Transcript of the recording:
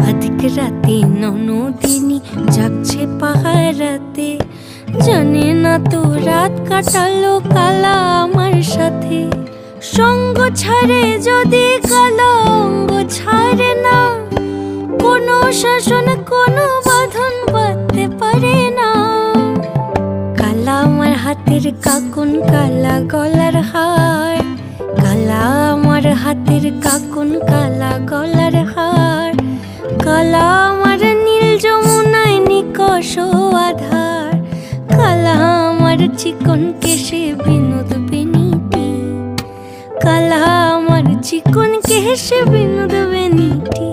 আধিক রাতে ননদিনী জাগছে পাহারাতে, জানে না তো রাত কাটালো কালা আমার সাথে। সঙ্গ ছাড়ে যদি কালা অঙ্গ ছাড়ে না, কোনো শাসন কোনো বাঁধন বাঁধতে পারে না। কালা আমার হাতের কাকুন কালা গলার হার, কালা আমার হাতের কাকুন কালা গলার হার। কালা আমার নীল যমুনায় নিকষ আধার, কালা আমার চিকন কেশে বিনোদ বেনিটি, কালা আমার চিকন কেশে বিনোদ বেনিটি।